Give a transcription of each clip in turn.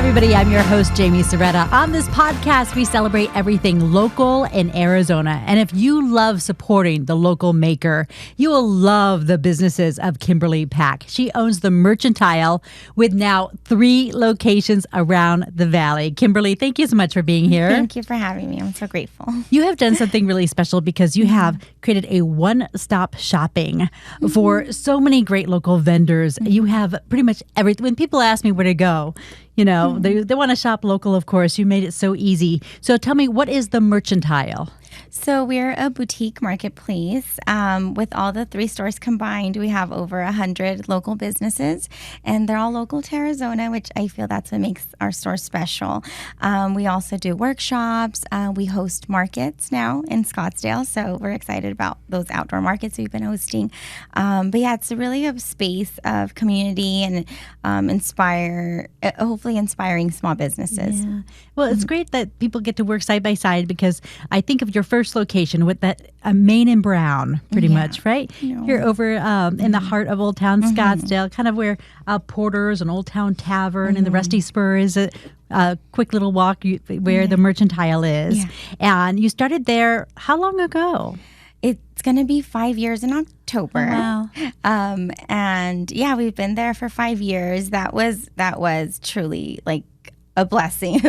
everybody. I'm your host, Jaime Soretta. On this podcast, we celebrate everything local in Arizona. And if you love supporting the local maker, you will love the businesses of Kimberly Pack. She owns the Merchantile with now 3 locations around the valley. Kimberly, thank you so much for being here. Thank you for having me. I'm so grateful. You have done something really special because you have created a one-stop shopping for so many great local vendors. You have pretty much everything. When people ask me where to go, you know, they want to shop local, of course. You made it so easy. So tell me, what is the Merchantile? So we're a boutique marketplace. With all the 3 stores combined, we have over 100 local businesses, and they're all local to Arizona, which I feel that's what makes our store special. We also do workshops. We host markets now in Scottsdale, so we're excited about those outdoor markets we've been hosting. But yeah, it's really a space of community and hopefully inspiring small businesses. Yeah. Well, it's great that people get to work side by side, because I think of your first location with that Main and Brown, pretty much, right? You're over in the heart of Old Town Scottsdale, kind of where Porter's and Old Town Tavern and the Rusty Spur is a quick little walk where the Merchantile is. Yeah. And you started there how long ago? It's going to be 5 years in October. Oh, wow. And yeah, we've been there for 5 years. That was truly like a blessing.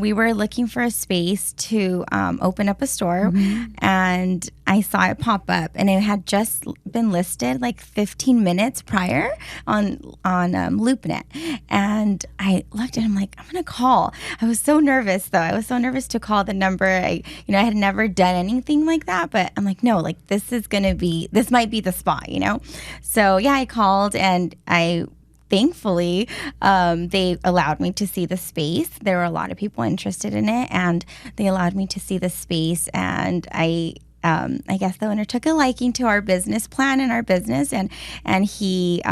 We were looking for a space to open up a store, and I saw it pop up, and it had just been listed like 15 minutes prior on LoopNet. And I looked at it, I'm like, I'm gonna call. I was so nervous though. I was so nervous to call the number. I had never done anything like that, but I'm like, no, like this might be the spot, So yeah, I called, and thankfully, they allowed me to see the space. There were a lot of people interested in it, and they allowed me to see the space. And I guess the owner took a liking to our business plan and our business, and he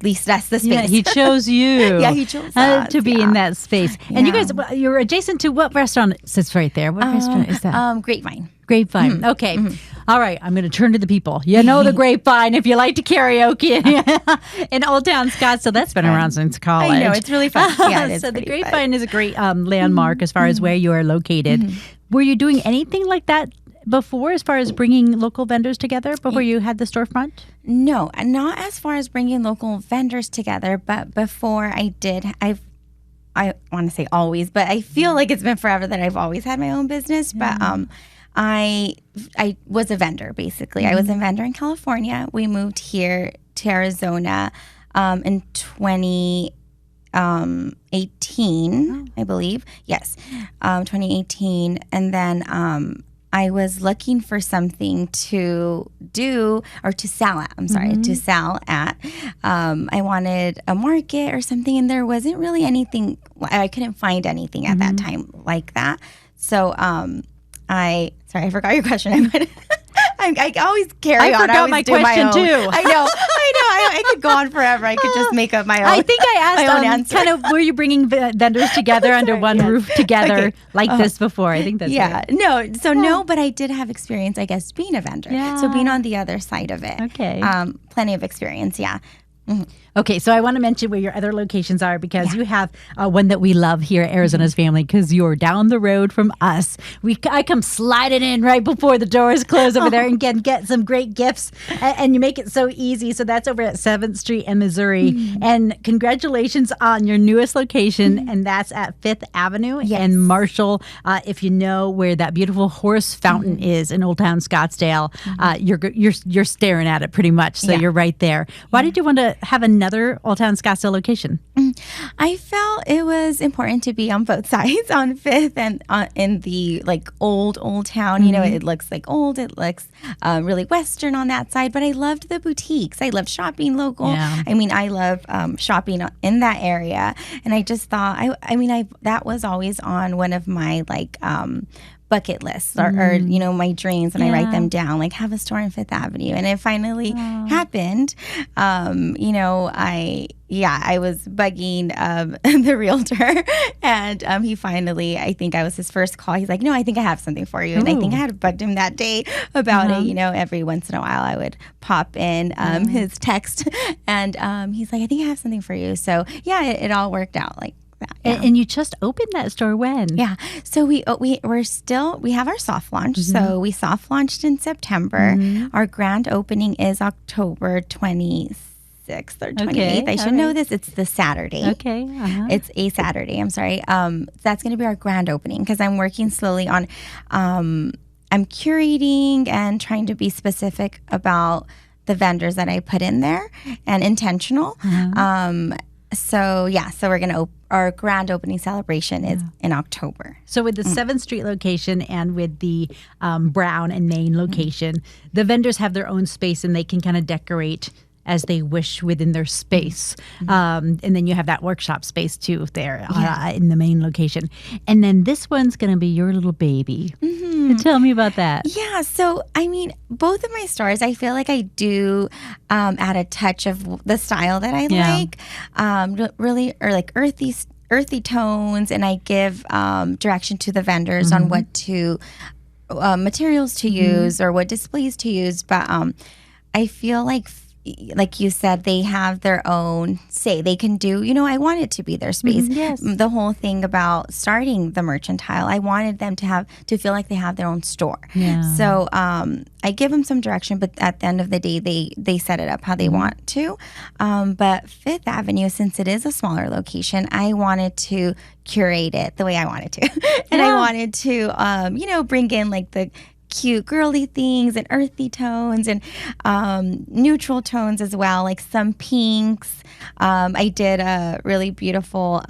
leased us the space. Yeah, he chose you. Yeah, he chose us to be in that space. And you guys, you're adjacent to what restaurant sits right there? What restaurant is that? Grapevine. Grapevine. Okay. All right. I'm going to turn to the people. You know the Grapevine if you like to karaoke in Old Town Scottsdale. That's been around since college. I know. It's really fun. Yeah, it is. So the Grapevine is a great landmark as far as where you are located. Were you doing anything like that before, as far as bringing local vendors together before you had the storefront? No, not as far as bringing local vendors together, but before I did, I want to say always, but I feel like it's been forever that I've always had my own business. But I was a vendor, basically. I was a vendor in California. We moved here to Arizona in 2018, I believe. Yes, 2018. And then I was looking for something to do or to sell at. To sell at. I wanted a market or something, and there wasn't really anything. I couldn't find anything at that time like that. So I forgot your question. I always carry on. I forgot my question too. I know. I could go on forever. I could just make up my own. I think I asked my own answer. Kind of, were you bringing vendors together under one roof together like this before? I think that's right. No. So no, but I did have experience, I guess, being a vendor. Yeah. So being on the other side of it. Okay. Plenty of experience. Yeah. Okay, so I want to mention where your other locations are, because you have one that we love here at Arizona's Family, because you're down the road from us. I come sliding in right before the doors close over there and get some great gifts, and you make it so easy. So that's over at 7th Street in Missouri. And congratulations on your newest location, and that's at 5th Avenue in Marshall. If you know where that beautiful horse fountain is in Old Town Scottsdale, you're staring at it pretty much. So you're right there. Why did you want to have another Old Town Scottsdale location? I felt it was important to be on both sides, on 5th and in the old town. It looks like old. It looks really Western on that side. But I loved the boutiques. I loved shopping local. Yeah. I mean, I love shopping in that area. And I just thought, that was always on one of my bucket lists or my dreams, and I write them down, like have a store on 5th Avenue. And it finally happened. I was bugging the realtor, and he finally, I think I was his first call. He's like, no, I think I have something for you. And I think I had bugged him that day about it. Every once in a while I would pop in his text, and he's like, I think I have something for you. So yeah, it all worked out like that. Yeah. And you just opened that store when? Yeah. So we have our soft launch. So we soft launched in September. Our grand opening is October 26th or 28th. Okay, I should know this. It's the Saturday. Okay. It's a Saturday. I'm sorry. That's going to be our grand opening because I'm working slowly on. I'm curating and trying to be specific about the vendors that I put in there and intentional. So we're going to our grand opening celebration is in October. So with the 7th Street location and with the Brown and Main location, the vendors have their own space and they can kind of decorate as they wish within their space. And then you have that workshop space too there in the main location. And then this one's going to be your little baby. Tell me about that. Yeah. So, I mean, both of my stores, I feel like I do add a touch of the style that I like, really, or like earthy tones. And I give direction to the vendors on what to materials to use or what displays to use. But I feel like you said, they have their own say. They can do, I want it to be their space. Yes. The whole thing about starting the merchantile, I wanted them to feel like they have their own store. Yeah. So I give them some direction, but at the end of the day, they set it up how they want to. But Fifth Avenue, since it is a smaller location, I wanted to curate it the way I wanted to. And I wanted to, bring in like the cute girly things and earthy tones and neutral tones as well, like some pinks. I did a really beautiful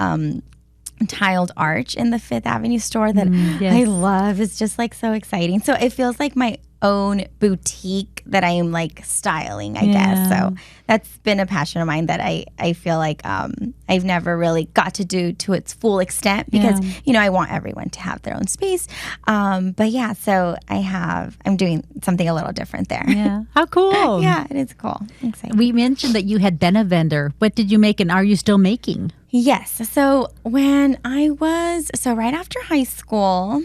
tiled arch in the Fifth Avenue store that I love. It's just like so exciting. So it feels like my own boutique that I am like styling, I guess. So that's been a passion of mine that I feel like I've never really got to do to its full extent because, I want everyone to have their own space. But yeah, so I'm doing something a little different there. Yeah. How cool. Yeah, it is cool. Exciting. We mentioned that you had been a vendor. What did you make and are you still making? Yes. So right after high school,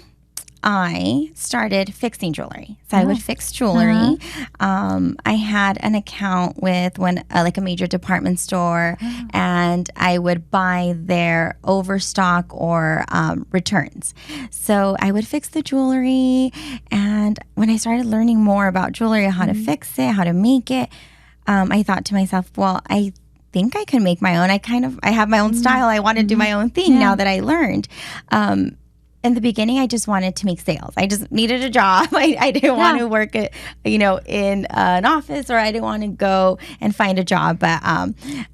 I started fixing jewelry. So I would fix jewelry. I had an account with like a major department store, and I would buy their overstock or returns. So I would fix the jewelry, and when I started learning more about jewelry, how to fix it, how to make it, I thought to myself, well, I think I can make my own. I have my own style. I want to do my own thing now that I learned. In the beginning, I just wanted to make sales. I just needed a job. I didn't want to work at, in an office, or I didn't want to go and find a job. But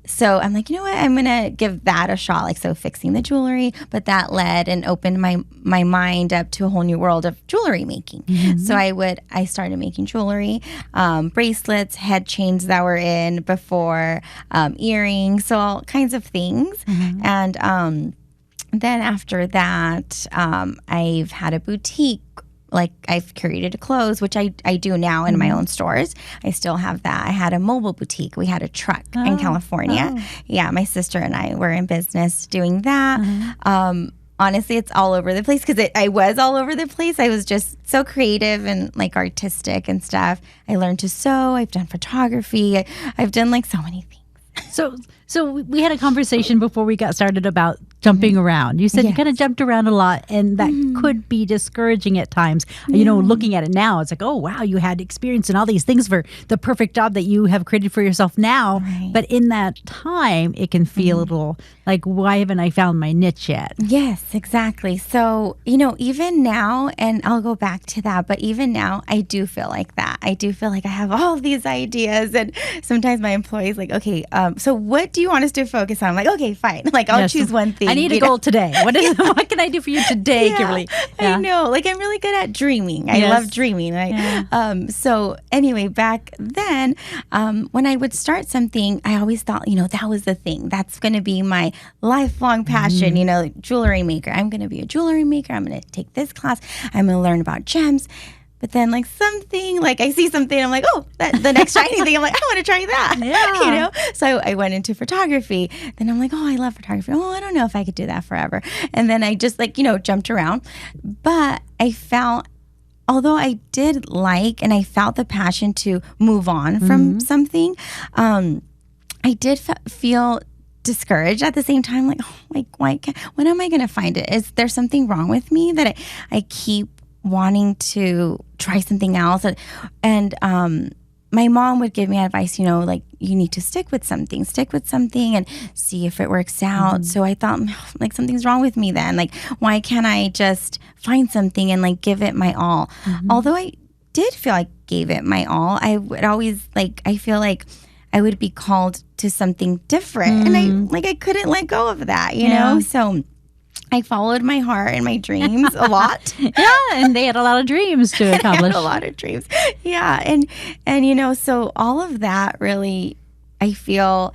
so I'm like, you know what? I'm gonna give that a shot. Like, so fixing the jewelry, but that led and opened my mind up to a whole new world of jewelry making. So I started making jewelry, bracelets, head chains that were in before, earrings, so all kinds of things, and then after that, I've had a boutique. Like, I've curated clothes, which I do now in my own stores. I still have that. I had a mobile boutique. We had a truck in California. Yeah, my sister and I were in business doing that. Honestly, it's all over the place because I was all over the place. I was just so creative and like artistic and stuff. I learned to sew. I've done photography. I've done like so many things. So we had a conversation before we got started about jumping around. You said you kind of jumped around a lot, and that could be discouraging at times. Looking at it now, it's like, oh, wow, you had experience in all these things for the perfect job that you have created for yourself now. Right. But in that time, it can feel a little like, why haven't I found my niche yet? Yes, exactly. So, even now, and I'll go back to that, but even now, I do feel like that. I do feel like I have all these ideas, and sometimes my employees like, okay, so what do you want us to focus on? I'm like, okay, fine. Like, I'll choose one thing. I need a goal today. What can I do for you today, Kimberly? I know. Like, I'm really good at dreaming. I love dreaming. So anyway, back then, when I would start something, I always thought, that was the thing. That's going to be my lifelong passion, jewelry maker. I'm going to be a jewelry maker. I'm going to take this class. I'm going to learn about gems. But then like something, like I see something, I'm like, oh, the next shiny thing, I'm like, I want to try that. Yeah. You know? So I went into photography. Then I'm like, oh, I love photography. Oh, I don't know if I could do that forever. And then I just like, jumped around. But I felt, although I did like, and I felt the passion to move on from something, I did feel discouraged at the same time. Like, oh, like when am I going to find it? Is there something wrong with me that I keep wanting to try something else? And my mom would give me advice, like you need to stick with something and see if it works out. So I thought like something's wrong with me then. Like, why can't I just find something and like give it my all? Although I did feel I gave it my all, I would always I feel like I would be called to something different. And I couldn't let go of that, you know? So I followed my heart and my dreams a lot. Yeah, and they had a lot of dreams to accomplish. I had a lot of dreams. Yeah, and so all of that really, I feel,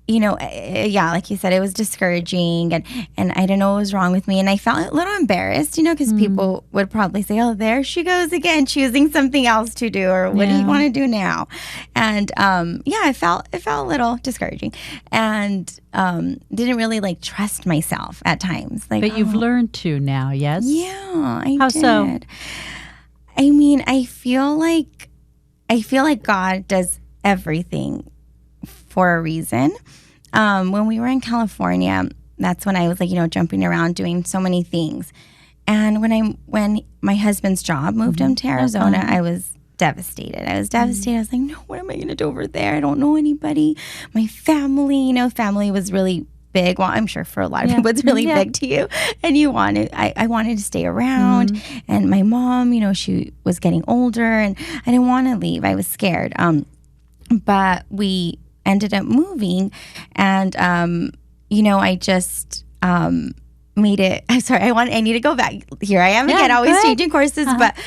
like you said, it was discouraging, and I don't know what was wrong with me, and I felt a little embarrassed, because people would probably say, "Oh, there she goes again, choosing something else to do, or what do you want to do now?" And it felt a little discouraging, and didn't really trust myself at times. But you've learned to now, yes? Yeah, I How did. so? I mean, I feel like God does everything for a reason. When we were in California, that's when I was jumping around doing so many things. And when my husband's job moved him to Arizona, I was devastated. I was like, no, what am I going to do over there? I don't know anybody. My family, family was really big. Well, I'm sure for a lot of people it's really big to you. And I wanted to stay around. And my mom, she was getting older and I didn't want to leave. I was scared. But we ended up moving, and I just made it. I'm sorry, I need to go back. Here I am again, always changing courses. But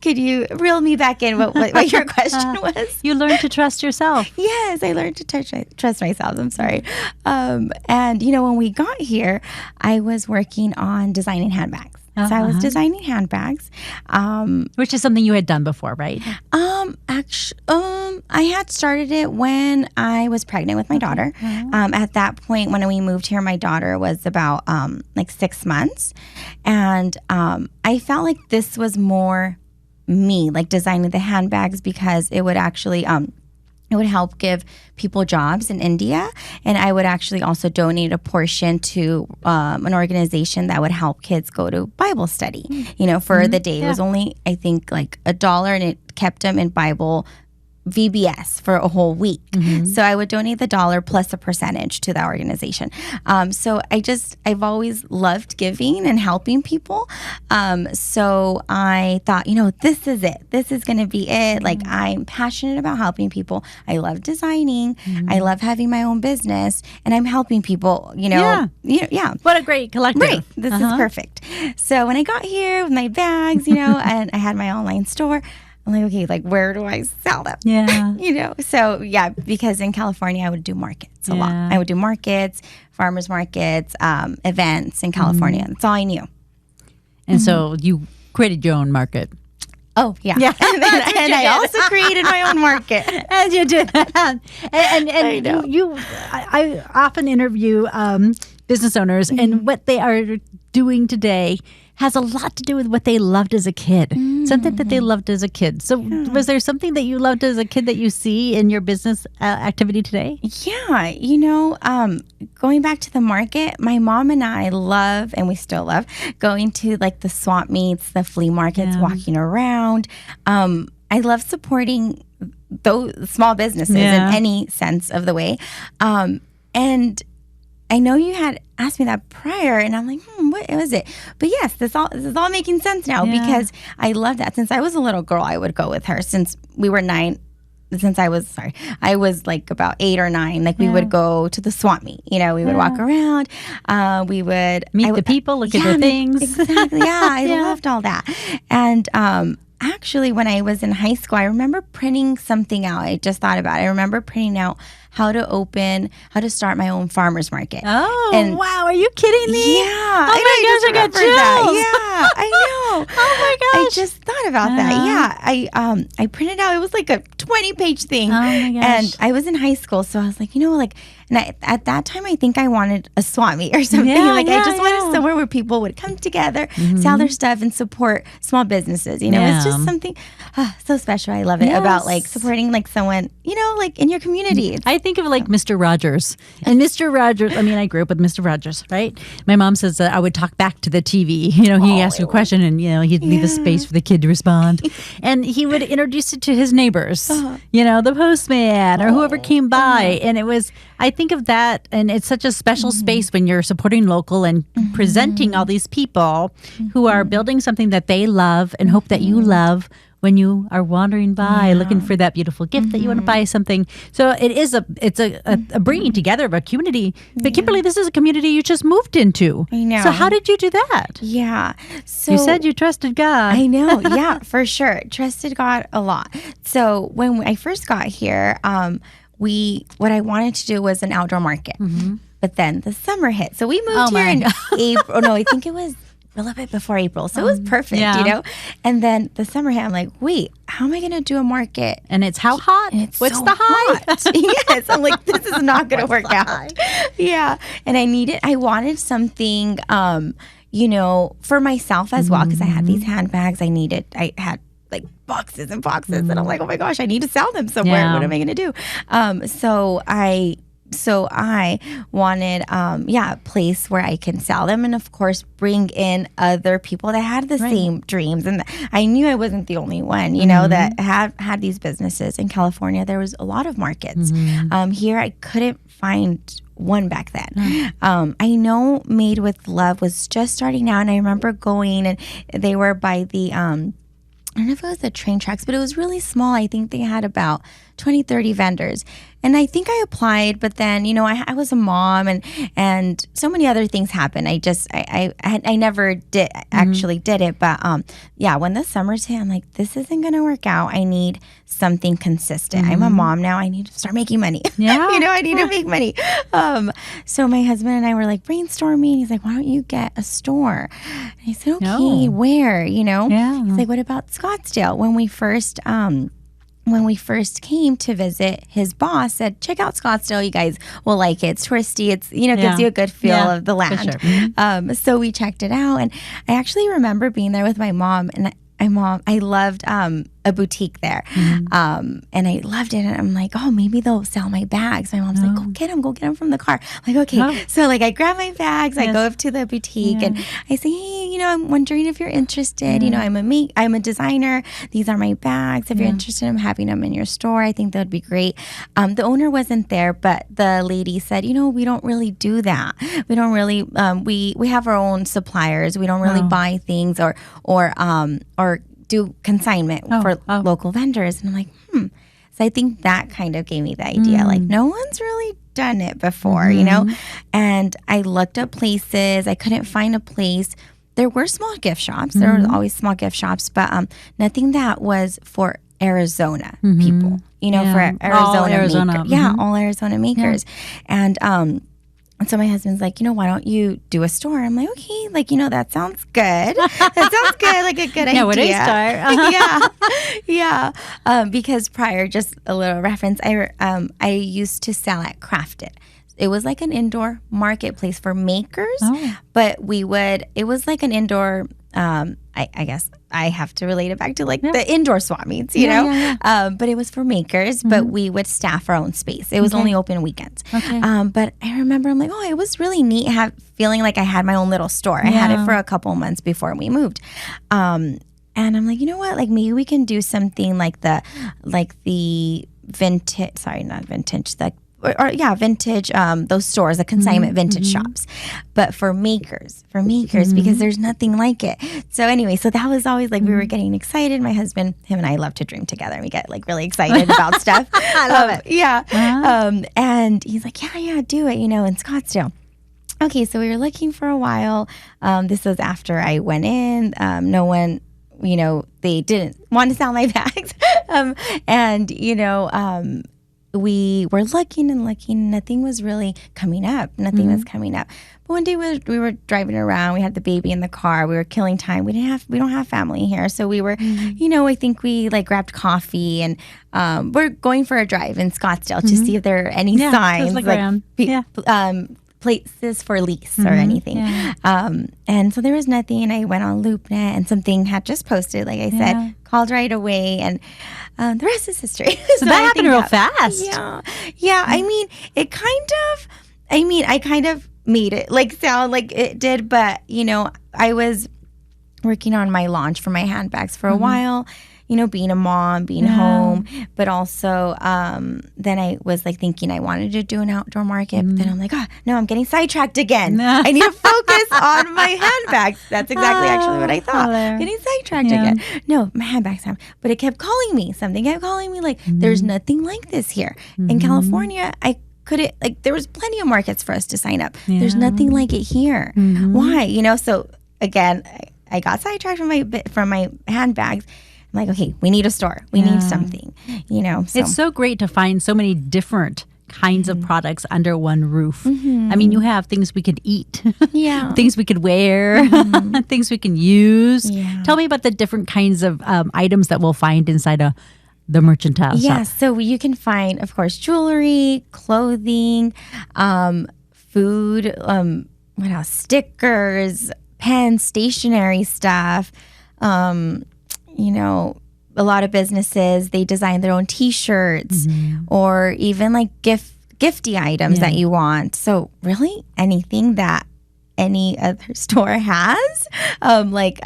could you reel me back in what your question was? You learned to trust yourself. Yes, I learned to trust myself. I'm sorry. And when we got here, I was working on designing handbags. So I was designing handbags, which is something you had done before, right? I had started it when I was pregnant with my daughter. At that point, when we moved here, my daughter was about 6 months, and I felt like this was more me, designing the handbags, because it would actually it would help give people jobs in India. And I would actually also donate a portion to an organization that would help kids go to Bible study, for the day. It was only, I think, $1, and it kept them in Bible VBS for a whole week. So I would donate the $1 plus a percentage to that organization. So I've always loved giving and helping people. So I thought, this is it. This is going to be it. I'm passionate about helping people. I love designing. I love having my own business, and I'm helping people, Yeah. What a great collective. Right. This is perfect. So when I got here with my bags, and I had my online store, I'm like, okay, where do I sell them? Yeah. So because in California, I would do markets a lot. I would do markets, farmers markets, events in California. That's all I knew. And so you created your own market. Oh, yeah. And I also created my own market. And you did that. And I often interview business owners, and what they are doing today has a lot to do with what they loved as a kid, something that they loved as a kid. So was there something that you loved as a kid that you see in your business activity today? Yeah. Going back to the market, my mom and I love, and we still love, going to the swap meets, the flea markets, walking around. I love supporting those small businesses in any sense of the way. And I know you had asked me that prior, and I'm like, what was it? But yes, this is all making sense now, because I love that. Since I was a little girl, I would go with her. Since we were 9, since I was about 8 or 9, we would go to the swap meet. We would walk around. We would meet the people, look at their things. Exactly. Yeah, I loved all that. And actually, when I was in high school, I remember printing something out. I just thought about it. I remember printing out how to start my own farmer's market. Oh, And- wow. Are you kidding me? Yeah. Oh my gosh, I got chills. Yeah, I know. Oh my I gosh. just thought about that. Yeah. I printed out, it was like a 20-page thing. Oh my gosh. And I was in high school, so I was like, at that time I think I wanted a swap meet or something. Yeah, I just yeah. wanted somewhere where people would come together, sell their stuff and support small businesses. It's just something so special. I love it about like supporting like someone, like in your community. I think of like Mr. Rogers. And Mr. Rogers, I grew up with Mr. Rogers, right? My mom says that I would talk back to the TV. He asked you a question and, he'd leave a space for the kid to respond. And he would introduce it to his neighbors, the postman or whoever came by. And it was, I think of that, and it's such a special space when you're supporting local and presenting all these people who are building something that they love and hope that you love when you are wandering by looking for that beautiful gift that you want to buy something. So it's a bringing together of a community. But Kimberly, this is a community you just moved into. I know. So how did you do that? Yeah. So You said you trusted God. I know. Yeah, for sure. Trusted God a lot. So when I first got here, what I wanted to do was an outdoor market. But then the summer hit. So we moved here in April. No, I think it was a little bit before April. So it was perfect, And then the summer hit. I'm like, wait, how am I going to do a market? And it's how hot? And What's so the high? hot. Yes. I'm like, this is not going to work out. Yeah. And I wanted something, for myself as well, because I had these handbags I had like boxes and boxes. And I'm like, oh my gosh, I need to sell them somewhere. Yeah. What am I going to do? So I wanted, a place where I can sell them and, of course, bring in other people that had the same dreams. And I knew I wasn't the only one, that had these businesses. In California, there was a lot of markets. Here, I couldn't find one back then. I know Made with Love was just starting out, and I remember going, and they were by the I don't know if it was the train tracks, but it was really small. I think they had about 20, 30 vendors. And I think I applied, but then, I was a mom and so many other things happened. I never did it. But when the summers hit, I'm like, this isn't going to work out. I need something consistent. I'm a mom now. I need to start making money. Yeah. I need to make money. So my husband and I were like brainstorming. He's like, why don't you get a store? And I said, okay, where, Yeah. He's like, what about Scottsdale? When we first came to visit, his boss said, check out Scottsdale. You guys will like it. It's touristy. It's, gives you a good feel of the land. Sure. So we checked it out. And I actually remember being there with my mom. And I loved a boutique there. And I loved it. And I'm like, oh, maybe they'll sell my bags. My mom's like, go get them from the car. I'm like, okay. Oh. So I grab my bags, I go up to the boutique and I say, hey, I'm wondering if you're interested. I'm a designer. These are my bags. If you're interested in having them in your store, I think that would be great. The owner wasn't there, but the lady said, we don't really do that. We don't really, we have our own suppliers. We don't really buy things or do consignment for local vendors. And I'm like, So I think that kind of gave me the idea. Like, no one's really done it before, And I looked up places. I couldn't find a place. There were small gift shops. There were always small gift shops, but nothing that was for Arizona people, for Arizona makers. All Arizona makers. And so my husband's like, why don't you do a store? I'm like, okay, that sounds good. That sounds good, like a good idea. Where do you start? Yeah. Because prior, just a little reference, I used to sell at Crafted. It was like an indoor marketplace for makers, but it was like an indoor, I guess I have to relate it back to the indoor swap meets, but it was for makers, but we would staff our own space. It was only open weekends. Okay. But I remember I'm like, it was really neat feeling like I had my own little store. I had it for a couple months before we moved. And I'm like, you know what? Maybe we can do something like the vintage, sorry, not vintage, vintage, those stores, the consignment vintage shops, but for makers, because there's nothing like it. So anyway, so that was always we were getting excited. My husband, him and I love to dream together, and we get really excited about stuff. I love it. Yeah. And he's like, yeah, do it, in Scottsdale. Okay, so we were looking for a while. This was after I went in. No one, they didn't want to sell my bags. we were looking and looking. Nothing was really coming up. Nothing was coming up. But one day we were driving around. We had the baby in the car. We were killing time. We don't have family here, so we were, I think we like grabbed coffee and we're going for a drive in Scottsdale to see if there are any signs places for lease or anything. And so there was nothing. And I went on LoopNet and something had just posted, like I said, called right away, and the rest is history. So that happened real fast. Yeah. I mean, I kind of made it like sound like it did, but I was working on my launch for my handbags for a while, being a mom, being home, but also then I was like thinking I wanted to do an outdoor market, but then I'm like, no, I'm getting sidetracked again. I need to focus on my handbags. That's exactly actually what I thought. Getting sidetracked again. No, my handbags time. But it kept calling me. Something kept calling me like, there's nothing like this here. In California, I couldn't, like, there was plenty of markets for us to sign up. There's nothing like it here. Why? So again, I got sidetracked from my handbags. I'm like, okay, we need a store. We need something, So. It's so great to find so many different kinds of products under one roof. I mean, you have things we could eat, things we could wear, things we can use. Tell me about the different kinds of items that we'll find inside the merchant house. So you can find, of course, jewelry, clothing, food, what else? Stickers, pens, stationery stuff. A lot of businesses, they design their own T-shirts or even like gifty items that you want. So really anything that any other store has, like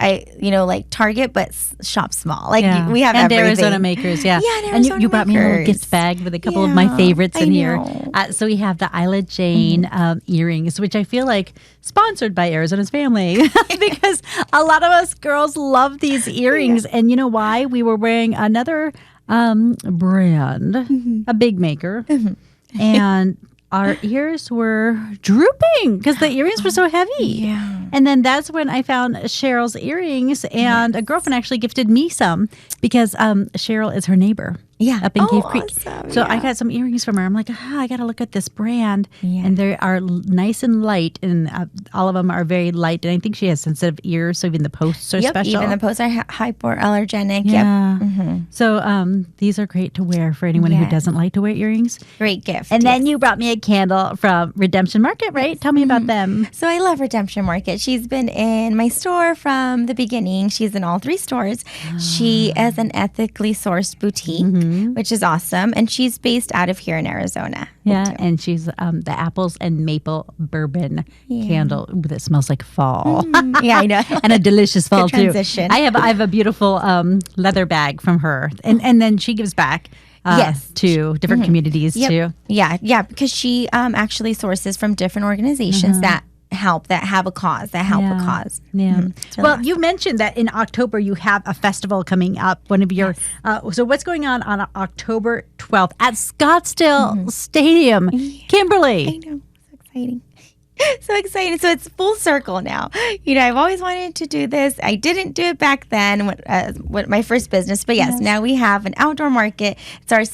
Target, but shop small. Like we have and everything. Arizona makers, and you brought me a little gift bag with a couple of my favorites in here. So we have the Isla Jane earrings, which I feel like sponsored by Arizona's Family because a lot of us girls love these earrings, and you know why? We were wearing another brand, a big maker, and our ears were drooping because the earrings were so heavy. And then that's when I found Cheryl's earrings, and a girlfriend actually gifted me some because Cheryl is her neighbor up in Cave Creek. Awesome. So I got some earrings from her. I'm like, I got to look at this brand. And they are nice and light, and all of them are very light. And I think she has sensitive ears, so even the posts are special. Even the posts are hypoallergenic. So these are great to wear for anyone who doesn't like to wear earrings. Great gift. And then you brought me a candle from Redemption Market, right? Tell me about them. So I love Redemption Market. She's been in my store from the beginning. She's in all 3 stores. She is an ethically sourced boutique, which is awesome. And she's based out of here in Arizona. And she's the apples and maple bourbon candle that smells like fall. I know. And a delicious fall too. Transition. I have a beautiful leather bag from her, and then she gives back. To different communities too. Because she actually sources from different organizations that have a cause, a cause. Well, you mentioned that in October you have a festival coming up. One of your so what's going on October 12th at Scottsdale Stadium, Kimberly? I know, so exciting. So exciting. So it's full circle now. I've always wanted to do this. I didn't do it back then when my first business. But now we have an outdoor market. It's our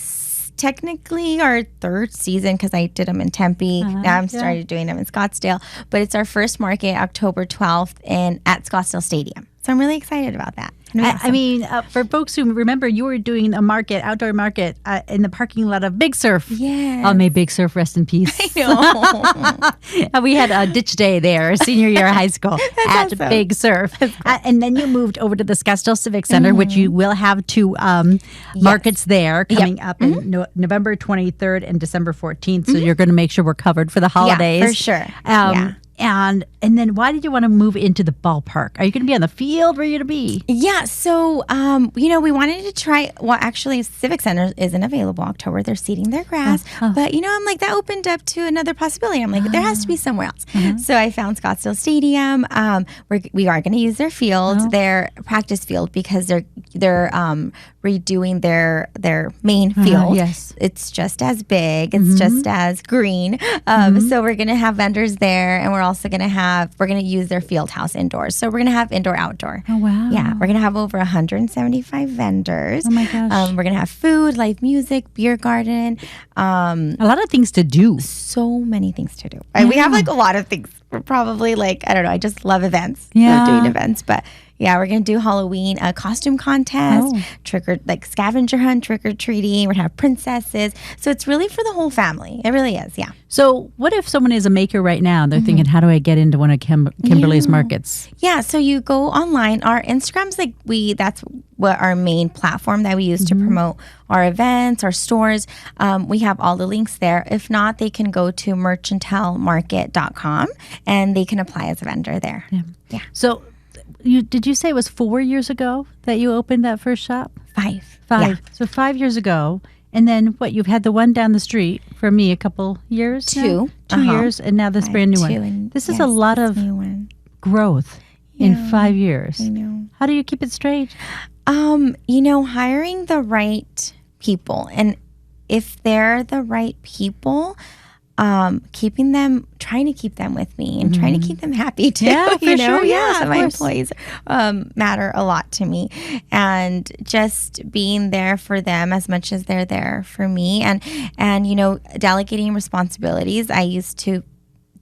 technically our 3rd season because I did them in Tempe. Now I'm started doing them in Scottsdale. But it's our first market, October 12th, at Scottsdale Stadium. So I'm really excited about that. I mean, for folks who remember, you were doing a outdoor market in the parking lot of Big Surf. Yeah. May Big Surf rest in peace. I know. We had a ditch day there, senior year of high school at awesome. Big Surf. And then you moved over to the Scottsdale Civic Center, which you will have 2 markets there coming up in November 23rd and December 14th. So you're going to make sure we're covered for the holidays. Yeah, for sure. And then why did you want to move into the ballpark? Are you going to be on the field? Where are you going to be? Yeah, so, we wanted to try, actually, Civic Center isn't available October. They're seeding their grass. But, I'm like, that opened up to another possibility. I'm like, there has to be somewhere else. So I found Scottsdale Stadium. We are going to use their field, their practice field, because they're redoing their main field. Yes. It's just as big. It's just as green. So we're going to have vendors there, and we're also going to we're going to use their field house indoors. So we're going to have indoor, outdoor. Oh, wow. Yeah. We're going to have over 175 vendors. Oh, my gosh. We're going to have food, live music, beer garden. A lot of things to do. So many things to do. We have like a lot of things. We're probably like, I don't know, I just love events. Yeah. Love doing events. But yeah, we're going to do Halloween, a costume contest, like scavenger hunt, trick or treating. We're going to have princesses. So it's really for the whole family. It really is. Yeah. So what if someone is a maker right now and they're thinking, how do I get into one of Kimberly's markets? Yeah. So you go online. Our Instagram's that's what our main platform that we use to promote our events, our stores. We have all the links there. If not, they can go to merchantelmarket.com and they can apply as a vendor there. Yeah. So did you say it was 4 years ago that you opened that first shop? 5. Yeah. So 5 years ago. And then you've had the one down the street for me a couple years? 2. 2 years. And now this brand new one. This is a lot of growth in 5 years. I know. How do you keep it straight? Hiring the right people. And if they're the right people, trying to keep them with me and trying to keep them happy too. Yeah, for sure. Yes, my employees matter a lot to me, and just being there for them as much as they're there for me, and delegating responsibilities. I used to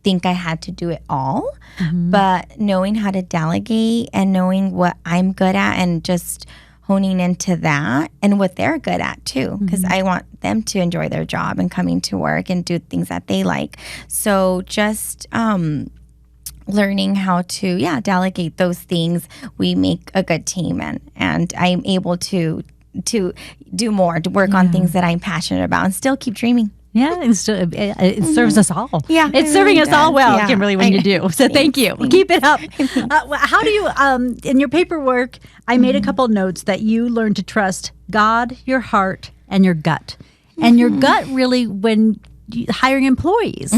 think I had to do it all, but knowing how to delegate and knowing what I'm good at and just honing into that and what they're good at too, because I want them to enjoy their job and coming to work and do things that they like. So just learning how to delegate those things, we make a good team, and I'm able to do more, to work on things that I'm passionate about and still keep dreaming. Yeah, it serves us all. Yeah, it's serving us all well, Kimberly, when you do. So thank you. Thanks. Keep it up. How do you, in your paperwork, I made a couple notes that you learned to trust God, your heart, and your gut. And your gut really when hiring employees.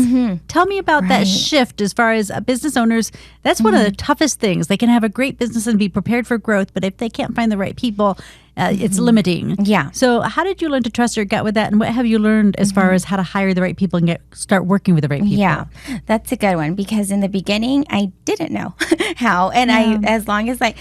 Tell me about that shift as far as business owners. That's one of the toughest things. They can have a great business and be prepared for growth, but if they can't find the right people, it's limiting. Yeah. So how did you learn to trust your gut with that? And what have you learned as far as how to hire the right people and start working with the right people? Yeah, that's a good one, because in the beginning, I didn't know how. And as long as they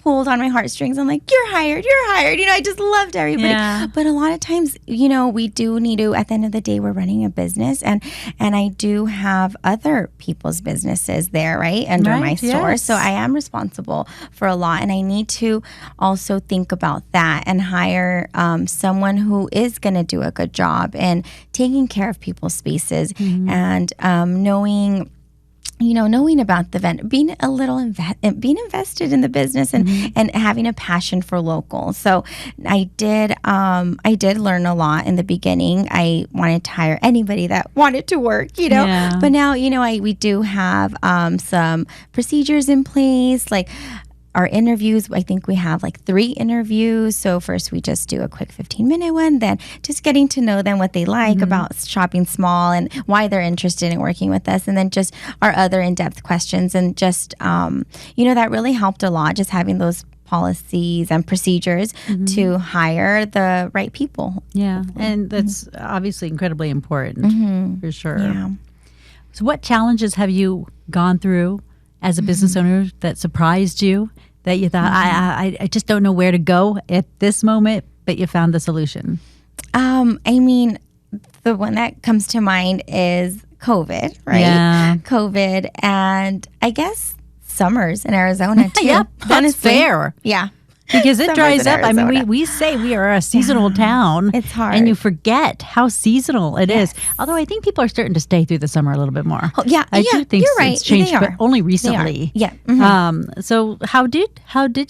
pulled on my heartstrings, I'm like, you're hired. I just loved everybody. Yeah. But a lot of times, we do need to, at the end of the day, we're running a business, and I do have other people's businesses there, right, under my store. Yes. So I am responsible for a lot, and I need to also think about that and hire someone who is going to do a good job and taking care of people's spaces and knowing about the vendor, being a little being invested in the business and having a passion for local. So I did learn a lot in the beginning. I wanted to hire anybody that wanted to work, but now, we do have some procedures in place, like our interviews. I think we have 3 interviews. So first we just do a quick 15-minute one, then just getting to know them, what they like about shopping small and why they're interested in working with us. And then just our other in-depth questions. And just, that really helped a lot, just having those policies and procedures to hire the right people. Yeah. And that's obviously incredibly important for sure. Yeah. So what challenges have you gone through as a business owner that surprised you, that you thought, I just don't know where to go at this moment, but you found the solution? The one that comes to mind is COVID, right? Yeah. COVID, and I guess summers in Arizona too. Yep, that's fair. Yeah. Because it dries up. I mean, Arizona. we say we are a seasonal town. It's hard. And you forget how seasonal it is. Although I think people are starting to stay through the summer a little bit more. Oh, yeah, I do think you're right. it's changed, They are. but only recently. Yeah. So how did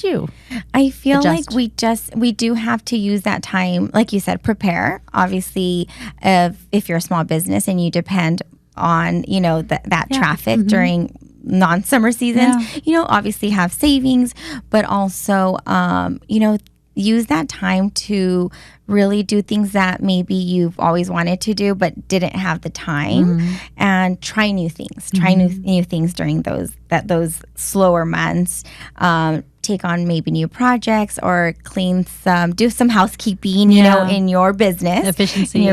you? I feel adjust? like we do have to use that time, like you said, prepare. Obviously, if you're a small business and you depend on, that traffic during non-summer seasons, obviously have savings, but also, use that time to really do things that maybe you've always wanted to do but didn't have the time, and try new things. Try new things during those slower months. Take on maybe new projects or do some housekeeping, you know, in your business. Efficiency.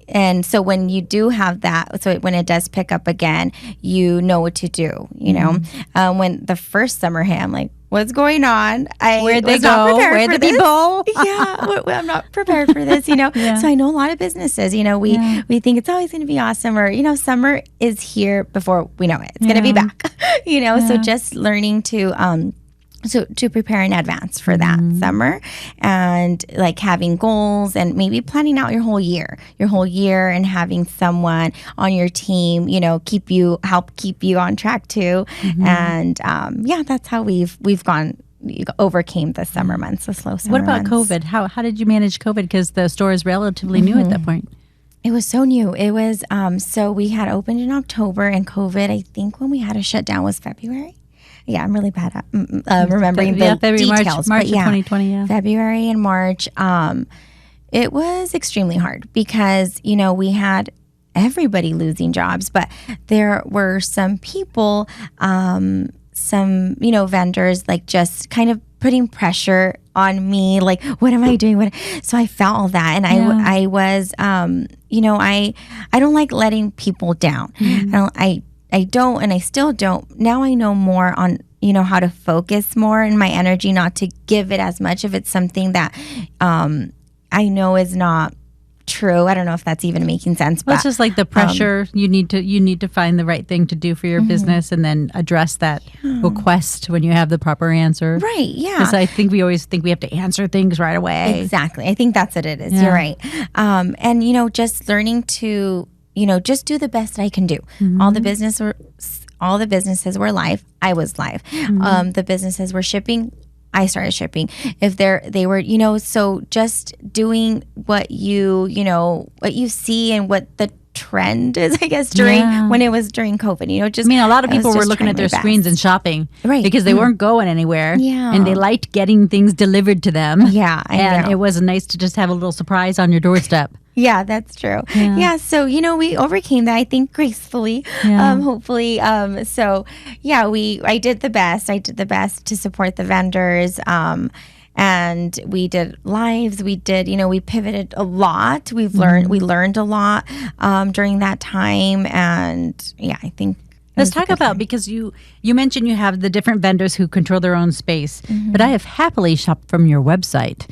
And so when you do have that, so when it does pick up again, you know what to do, you know. When the first summer hit, I'm like, what's going on? Where'd they go? Where'd the people? I'm not prepared for this, you know. So I know a lot of businesses, you know, we think it's always going to be awesome, or, you know, summer is here before we know it. It's going to be back, you know. So just learning to prepare in advance for that summer, and like having goals and maybe planning out your whole year, and having someone on your team, you know, help keep you on track too. And that's how we've overcame the summer months, the slow summer months. What about months. COVID? How did you manage COVID? Because the store is relatively new at that point. It was so new. It was so we had opened in October, and COVID, I think when we had a shutdown was February. Yeah, I'm really bad at remembering the February, details. March of 2020, February and March. It was extremely hard because, you know, we had everybody losing jobs, but there were some people, some, you know, vendors, like just kind of putting pressure on me, like, what am I doing? So I felt all that, and I was, you know, I don't like letting people down. I don't, and I still don't. Now I know more on, you know, how to focus more in my energy, not to give it as much if it's something that I know is not true. I don't know if that's even making sense. Well, but it's just like the pressure. You need to find the right thing to do for your business, and then address that request when you have the proper answer. Right. Yeah. Because I think we always think we have to answer things right away. Exactly. I think that's what it is. You're right. And, you know, just learning to, you know, just do the best I can do. All the businesses were live. I was live. The businesses were shipping. I started shipping. If they were, you know, so just doing what you see and what the trend is, I guess, when it was during COVID, you know, just. I mean, a lot of people were looking at their screens and shopping, right? Because they weren't going anywhere, and they liked getting things delivered to them. Yeah, and it was nice to just have a little surprise on your doorstep. Yeah, that's true. Yeah. So, you know, we overcame that, I think, gracefully, hopefully. So, yeah, I did the best. I did the best to support the vendors. And we did lives. We did, you know, we pivoted a lot. We learned a lot during that time. And yeah, I think. Let's talk about, because you mentioned you have the different vendors who control their own space, but I have happily shopped from your website,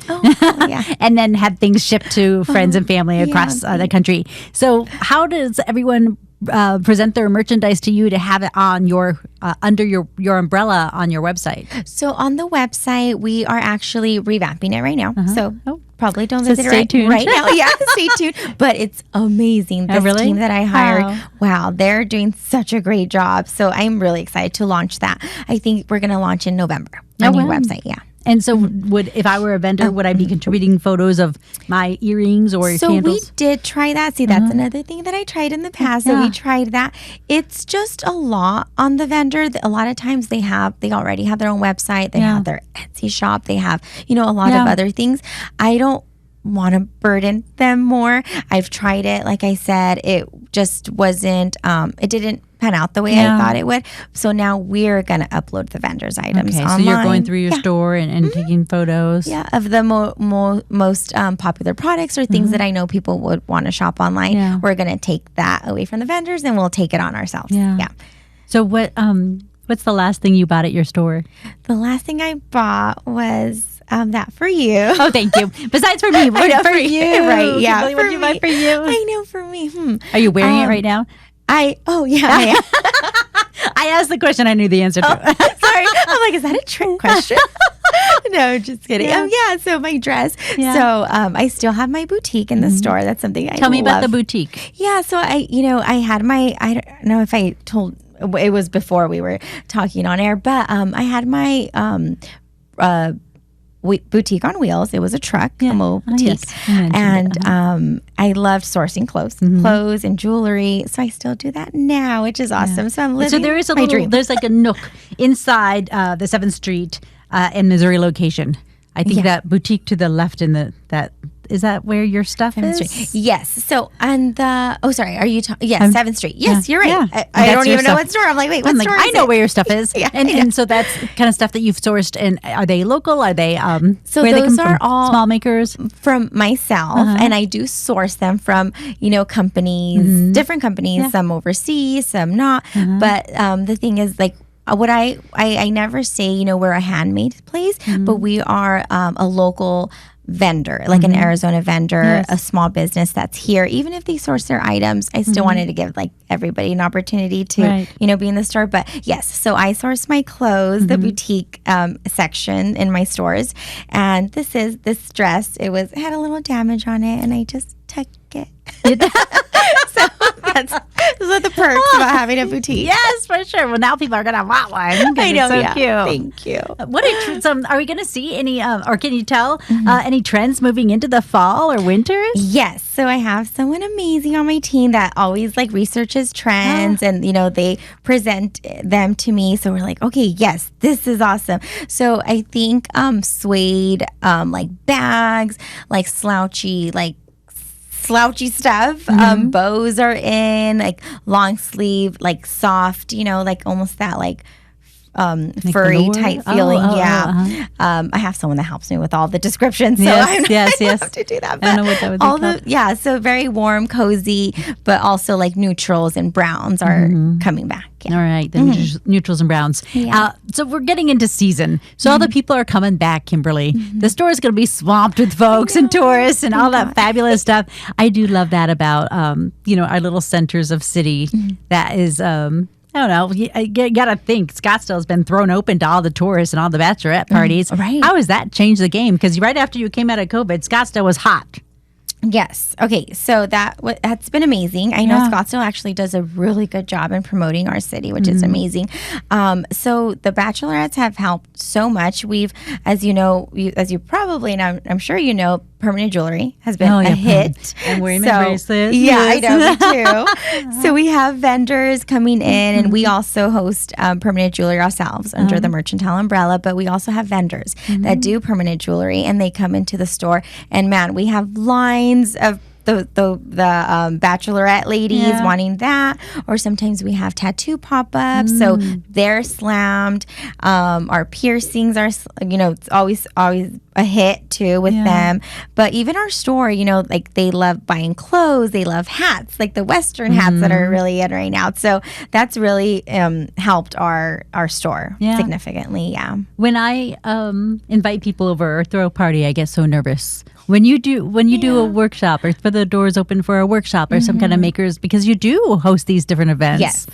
and then had things shipped to friends and family across the country. So how does everyone present their merchandise to you to have it on your under your umbrella on your website? So on the website, we are actually revamping it right now. So probably don't so visit stay it tuned. right now. Yeah, stay tuned. But it's amazing. This team that I hired, wow, they're doing such a great job. So I'm really excited to launch that. I think we're going to launch in November on your website. Yeah. And so if I were a vendor, would I be contributing photos of my earrings or candles? So we did try that. See, that's another thing that I tried in the past. So we tried that. It's just a lot on the vendor. A lot of times they already have their own website. They have their Etsy shop. They have, you know, a lot of other things. I don't want to burden them more. I've tried it. Like I said, it just wasn't, it didn't pan out the way I thought it would. So now we're going to upload the vendor's items online. So you're going through your store and taking photos. Yeah, of the most popular products or things that I know people would want to shop online. Yeah. We're going to take that away from the vendors and we'll take it on ourselves. Yeah. So what's the last thing you bought at your store? The last thing I bought was that for you. Oh, thank you. Besides for me, I know, for you, right? Yeah, what did you buy for you? I know, for me. Are you wearing it right now? I am. I asked the question I knew the answer to. Sorry. I'm like, is that a trick question? No, just kidding. So my dress. Yeah. So I still have my boutique in the store. That's something I Tell me love. about the boutique. Yeah, so I had my, I don't know if I told, it was before we were talking on air, but I had my boutique on wheels. It was a truck, a mobile boutique. And I loved sourcing clothes and jewelry. So I still do that now, which is awesome. So I'm living so there is my dream. There's like a nook inside the 7th Street and Missouri location. I think that boutique to the left that is that where your stuff 7th is? Street. Yes. So on the are you yes, 7th Street. Yes, you're right. Yeah. I don't even know what store. I'm like, wait, what store is I know it? where your stuff is. And so that's kind of stuff that you've sourced. And are they local? Are they so where those they come are from? all Small makers from myself, and I do source them from companies, different companies, some overseas, some not. But the thing is, like, what I never say, we're a handmade place, but we are a local vendor, like an Arizona vendor, a small business that's here. Even if they source their items, I still wanted to give like everybody an opportunity to, be in the store. But yes, so I source my clothes, the boutique section in my stores. And this dress, it had a little damage on it, and I just took it. So those are the perks about having a boutique. Yes, for sure. Well, now people are going to want one. I know. It's so cute. Thank you. What are we going to see any, or can you tell any trends moving into the fall or winters? Yes. So I have someone amazing on my team that always like researches trends, and they present them to me. So we're like, okay, yes, this is awesome. So I think suede, like bags, like slouchy stuff. Bows are in, like long sleeve, like soft, like almost that like furry type feeling. I have someone that helps me with all the descriptions. So yes. I have to do that. But I don't know what that would be called. So very warm, cozy, but also like neutrals and browns are coming back. Yeah. All right, the neutrals and browns. Yeah. So we're getting into season. So all the people are coming back, Kimberly. The store is going to be swamped with folks and tourists and all that fabulous stuff. I do love that about, our little centers of city. That is... I don't know. You got to think Scottsdale's been thrown open to all the tourists and all the bachelorette parties. Right. How has that changed the game? Because right after you came out of COVID, Scottsdale was hot. Yes. Okay. So that's been amazing. I know Scottsdale actually does a really good job in promoting our city, which is amazing. So the bachelorettes have helped so much. We've, as you probably, and I'm sure permanent jewelry has been a hit. I'm wearing my bracelet. Yeah, I know, me too. So we have vendors coming in, and we also host permanent jewelry ourselves under the Mercantile umbrella, but we also have vendors that do permanent jewelry, and they come into the store, and man, we have lines of the bachelorette ladies wanting that, or sometimes we have tattoo pop-ups, so they're slammed. Our piercings are, it's always a hit too with them. But even our store, like they love buying clothes, they love hats, like the Western hats that are really in right now. So that's really helped our store significantly. Yeah. When I invite people over or throw a party, I get so nervous. When you do a workshop, or for the doors open for a workshop or some kind of makers, because you do host these different events. Yes.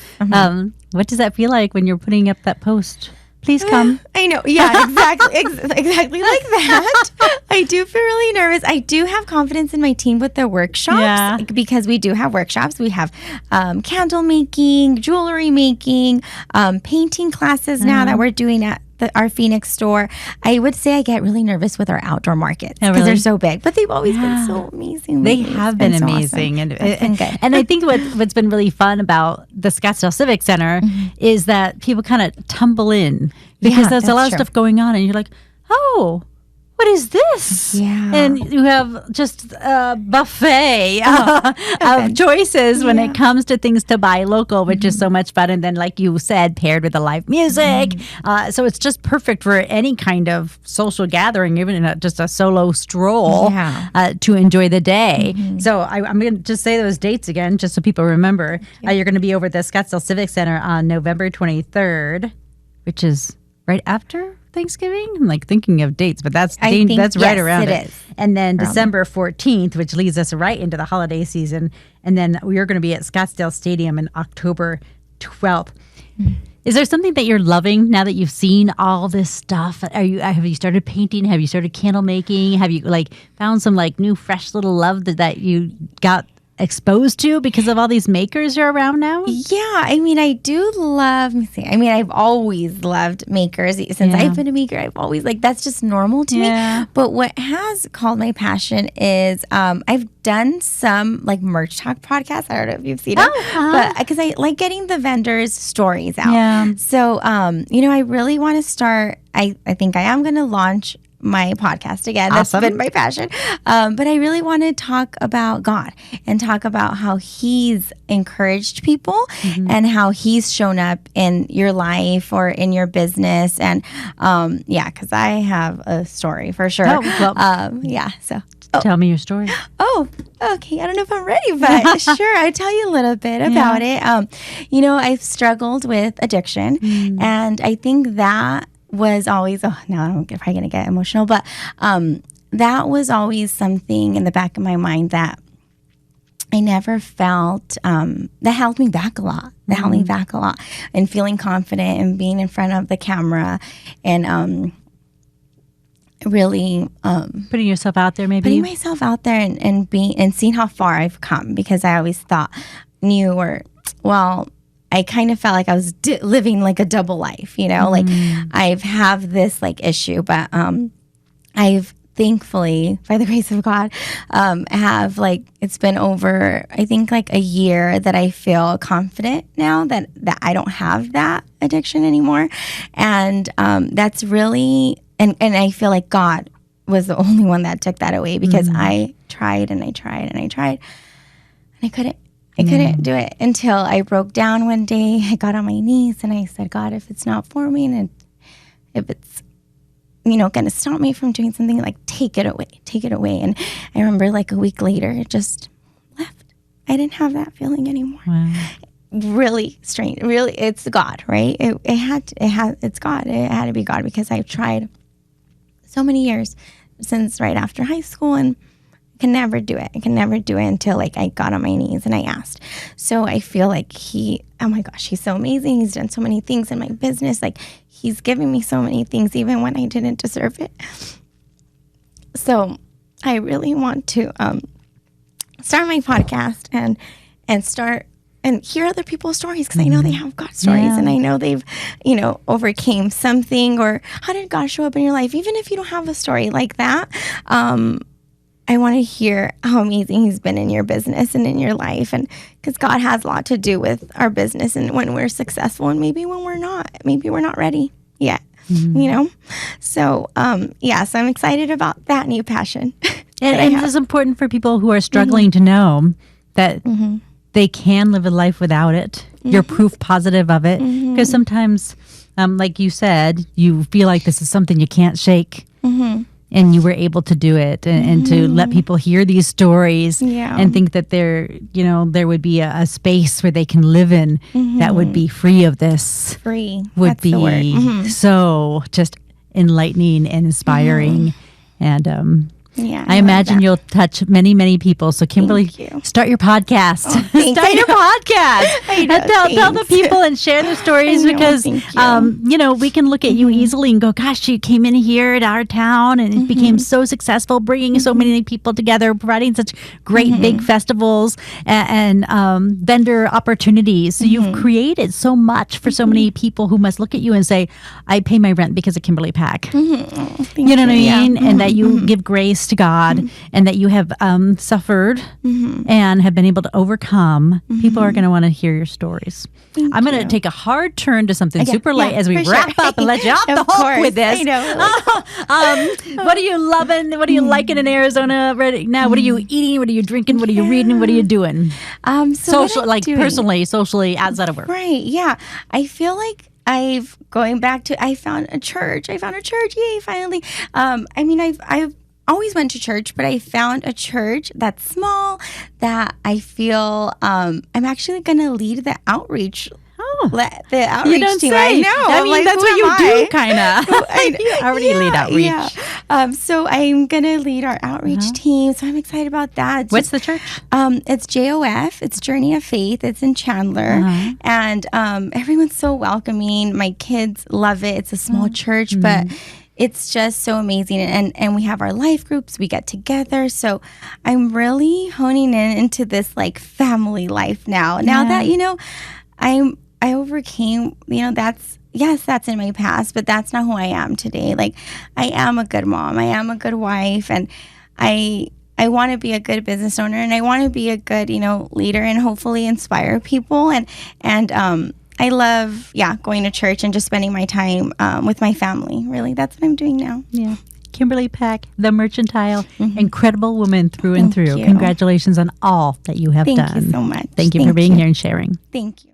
What does that feel like when you're putting up that post? Please come. I know. Yeah, exactly. Exactly like that. I do feel really nervous. I do have confidence in my team with the workshops because we do have workshops. We have candle making, jewelry making, painting classes now that we're doing at our Phoenix store. I would say I get really nervous with our outdoor markets because they're so big, but they've always been so amazing. They have been amazing. Awesome. And I think what's been really fun about the Scottsdale Civic Center is that people kind of tumble in because there's a lot of stuff going on, and you're like, oh, what is this? Yeah. And you have just a buffet of choices when it comes to things to buy local, which is so much fun. And then, like you said, paired with the live music. So it's just perfect for any kind of social gathering, even just a solo stroll to enjoy the day. So I'm going to just say those dates again, just so people remember. You're going to be over at the Scottsdale Civic Center on November 23rd, which is right after Thanksgiving. I'm like thinking of dates, but that's right around it. Is. And then December 14th, which leads us right into the holiday season. And then we are going to be at Scottsdale Stadium in October 12th. Is there something that you're loving now that you've seen all this stuff? Have you started painting? Have you started candle making? Have you found some new fresh little love that you got exposed to because of all these makers are around now? Yeah, I mean, I do love, I've always loved makers. Since I've been a maker, I've always, that's just normal to me. But what has called my passion is I've done some, Merch Talk podcasts. I don't know if you've seen them. But because I like getting the vendors' stories out. Yeah. So, I really want to start, I think I am going to launch my podcast again. Awesome. That's been my passion. But I really want to talk about God and talk about how He's encouraged people and how He's shown up in your life or in your business. And because I have a story for sure. So. Tell me your story. Oh, okay. I don't know if I'm ready, but sure. I'll tell you a little bit about it. I've struggled with addiction, and I think that was always, now I'm probably going to get emotional, but that was always something in the back of my mind that I never felt, that held me back a lot. That held me back a lot, and feeling confident and being in front of the camera and, really putting yourself out there, maybe putting myself out there and being and seeing how far I've come, because I always I kind of felt like I was living like a double life, like I've have this like issue, but I've thankfully, by the grace of God, have like, it's been over, I think like a year that I feel confident now that I don't have that addiction anymore. And that's really, and I feel like God was the only one that took that away, because I tried and I tried and I tried and I couldn't do it until I broke down one day. I got on my knees and I said, God, if it's not for me and if it's, going to stop me from doing something, like take it away. And I remember like a week later, it just left. I didn't have that feeling anymore. Wow. Really strange. Really, it's God, right? It's God. It had to be God, because I've tried so many years since right after high school, and I can never do it. Until like I got on my knees and I asked. So I feel like oh my gosh, He's so amazing. He's done so many things in my business. Like He's given me so many things, even when I didn't deserve it. So I really want to start my podcast and start and hear other people's stories, because I know they have God stories, and I know they've, overcame something, or how did God show up in your life? Even if you don't have a story like that, I want to hear how amazing He's been in your business and in your life, and because God has a lot to do with our business and when we're successful, and maybe when we're not ready yet, So, so I'm excited about that new passion. And it's important for people who are struggling to know that they can live a life without it. You're proof positive of it. Because sometimes, like you said, you feel like this is something you can't shake. And you were able to do it, and to let people hear these stories and think that there would be a space where they can live in that would be free of this. Would be so just enlightening and inspiring. And I imagine you'll touch many, many people. So Kimberly, start your podcast. Start your podcast. I know, and tell the people and share their stories, because we can look at you easily and go, gosh, she came in here at our town and it became so successful, bringing so many people together, providing such great big festivals and vendor opportunities. So you've created so much for so many people who must look at you and say, I pay my rent because of Kimberly Pack. You know what I mean? And that you give grace to God, and that you have suffered and have been able to overcome. People are going to want to hear your stories. I'm going to take a hard turn to something super light as we wrap up and let you off the hook with this. What are you loving? What are you liking in Arizona right now? What are you eating? What are you drinking? What are you reading? What are you doing? Personally, socially, outside of work. Right. Yeah. I feel like I found a church. Yay, finally. I've always went to church, but I found a church that's small that I feel I'm actually going to lead the outreach. The outreach you don't team. Say. I know. I mean, that's what you do, kind of. You already lead outreach. Yeah. So I'm going to lead our outreach team. So I'm excited about that. What's the church? It's JOF. It's Journey of Faith. It's in Chandler. And everyone's so welcoming. My kids love it. It's a small church, but it's just so amazing. And we have our life groups. We get together. So I'm really honing into this like family life now. Now that, I overcame, that's in my past, but that's not who I am today. Like, I am a good mom. I am a good wife. And I want to be a good business owner, and I want to be a good, leader, and hopefully inspire people. And I love, going to church and just spending my time with my family. Really, that's what I'm doing now. Yeah. Kimberly Peck, the merchantile, incredible woman through and Thank through. you. Congratulations on all that you have Thank done. you so much. Thank you for being here and sharing. Thank you.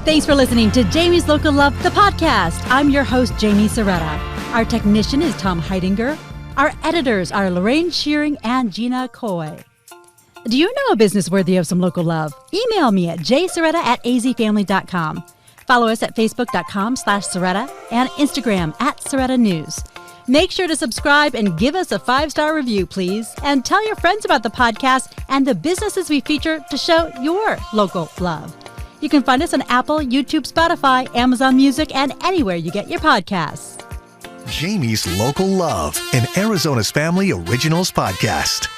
Thanks for listening to Jamie's Local Love, the podcast. I'm your host, Jamie Soretta. Our technician is Tom Heidinger. Our editors are Lorraine Shearing and Gina Coy. Do you know a business worthy of some local love? Email me at jsoretta@azfamily.com. Follow us at facebook.com/Soretta and Instagram @Soretta News. Make sure to subscribe and give us a 5-star review, please. And tell your friends about the podcast and the businesses we feature to show your local love. You can find us on Apple, YouTube, Spotify, Amazon Music, and anywhere you get your podcasts. Jamie's Local Love, an Arizona's Family Originals podcast.